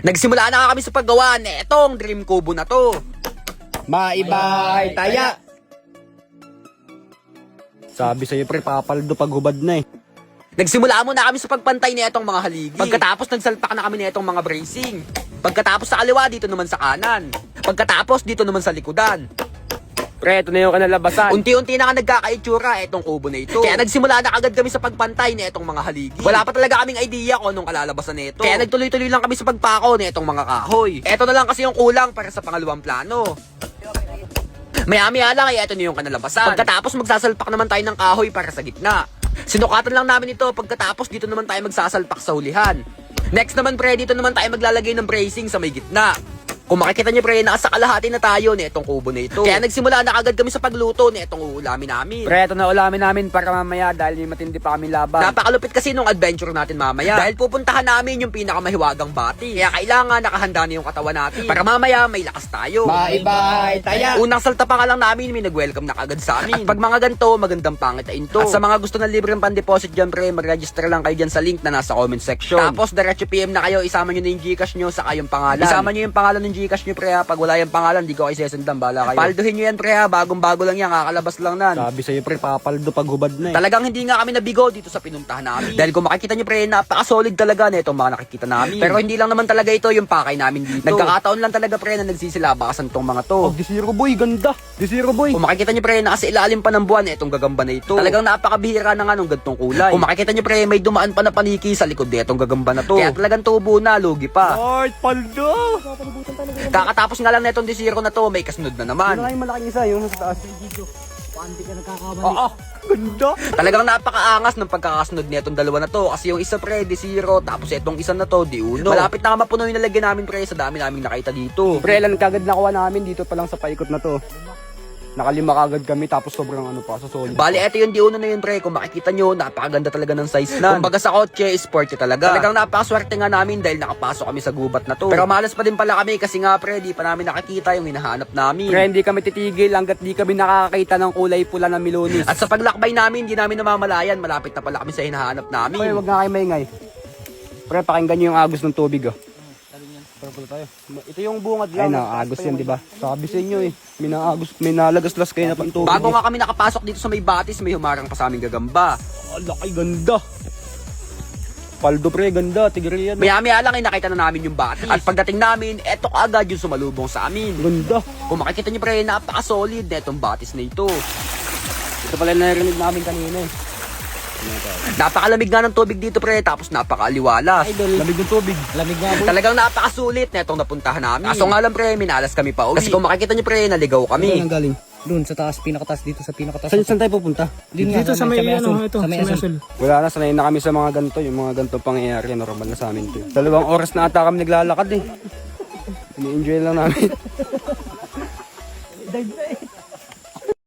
Nagsimula na nga kami sa paggawa netong dream kubo na to. Maibay taya. Sabi sa'yo pre, papaldo pag hubad na eh. Nagsimula muna kami sa pagpantay nitong mga haligi. Pagkatapos nagsalpak na kami nitong mga bracing. Pagkatapos sa kaliwa, dito naman sa kanan. Pagkatapos dito naman sa likodan. Pre, ito na yung kanalabasan. Unti-unti na nga nagkakaitsura itong kubo na ito. Kaya nagsimula na agad kami sa pagpantay nitong mga haligi. Wala pa talaga kaming idea kung anong kalalabasan nito. Kaya nagtuloy-tuloy lang kami sa pagpako nitong mga kahoy. Ito na lang kasi yung kulang para sa pangalawang plano. Maya-maya lang, ito na yung kanalabasan. Pagkatapos magsasalpak naman tayo ng kahoy para sa gitna. Sinukatan lang namin ito, pagkatapos dito naman tayo magsasalpak sa hulihan. Next naman pre, dito naman tayo maglalagay ng bracing sa may gitna. Kung makikita niyo pre, nasa kalahati na tayo nitong kubo na ito. Kaya nagsimula na agad kami sa pagluto nitong uulamin namin. Pre, ito na ulamin namin para mamaya dahil may matindi pa kami laban. Napakalupit kasi nung adventure natin mamaya. Dahil pupuntahan namin yung pinakamahiwagang bati. Kaya kailangan nakahanda na yung katawan natin. Para mamaya may lakas tayo. Maibay taya. Unang salta pa nga lang namin, may nag-welcome na kagad sa amin. At pag mga ganito, magandang pangitain to. At sa mga gusto ng libreng pan-deposit dyan pre, mag-register lang kayo dyan sa link na nasa comment section. Tapos diretso PM na kayo, isama nyo na yung Gcash nyo saka yung pangalan. Isama nyo yung pangalan ng Gcash nyo pre ha. Pag wala yung pangalan, di ko kayo sesendan, bala kayo. Palduhin nyo yan pre ha, bagong-bago lang yan, kakalabas lang nan. Sabi sa'yo pre, papaldo pag hubad na eh. Talagang hindi nga kami nabigo dito sa pinuntahan namin. Dahil kung makikita nyo pre, napaka-solid talaga na itong mga nakikita namin. Pero hindi lang naman talaga ito yung pakay namin dito. Nagkakataon lang talaga pre na nagsisilabasan tong mga to. Oh, D0 boy, ganda. D0 boy. Kung makikita nyo pre, nasa ilalim pa ng buwan itong gagamba na ito. Talagang napakabihira na nga nung gantong kulay. Kung makikita nyo pre, may dumaan pa na paniki sa likod nitong gagamba na to. Kaya talagang tubo na, lugi pa. Lord, paldo. Kakatapos nga lang netong D0 na to, may kasunod na naman. Ano yung malaking isa, yung nasa taas. Oo, ganda. Talagang napakaangas ng pagkakasunod nitong dalawa na to. Kasi yung isa pre, D0, tapos itong isa na to, D1. Malapit na nga mapuno yung nalagyan namin pre, sa dami naming nakita dito. Pre, ilan kagad nakuha namin dito pa lang sa paikot na to. Nakalima kagad kami tapos sobrang ano pa, sa solid. Bali, eto yung D1 na yun pre. Kung makikita nyo, napakaganda talaga ng size na. Kumbaga sa kotse, sporty talaga. Talagang napakaswerte nga namin dahil nakapasok kami sa gubat na to. Pero malas pa din pala kami kasi nga pre, di pa namin nakikita yung hinahanap namin. Pre, hindi kami titigil hanggat di kami nakakita ng kulay pula na milonis. At sa paglakbay namin, di namin namamalayan, malapit na pala kami sa hinahanap namin. Pre, wag nga kayo maingay. Pre, pakinggan nyo yung agos ng tubig, oh. Tayo. Ito yung bungad lang. Ay, naagos yan, di ba? Sabi sa inyo eh. May nalagaslas kayo na pang tubig. Bago nga kami nakapasok dito sa may batis, may humarang pa sa aming gagamba. Oh, laki, ganda. Paldo pre, ganda. Tigre yan. Maya-maya lang ay nakita na namin yung batis. At pagdating namin, eto kaagad yung sumalubong sa amin. Ganda. Kung makikita nyo pre, napaka-solid na itong batis na ito. Ito pala yung narinig namin kanina eh. Napakalamig nga ng tubig dito pre, tapos napakaaliwalas. Idol. Lamig ng tubig. Lamig nga boy. Talagang napakasulit na itong napuntahan namin. Kaso nga lang pre, minalas kami pa uwi. Kasi kung makikita nyo pre, naligaw kami. Saan galing? Doon sa taas, pinakataas dito sa pinakataas. Saan tayo pupunta? Dito sa may ano, ito, sa may asul. Wala na, sanay na kami sa mga ganito. Yung mga ganito pangyayari, normal na sa amin to. 2 oras na ata kami naglalakad eh. Ini-enjoy lang namin.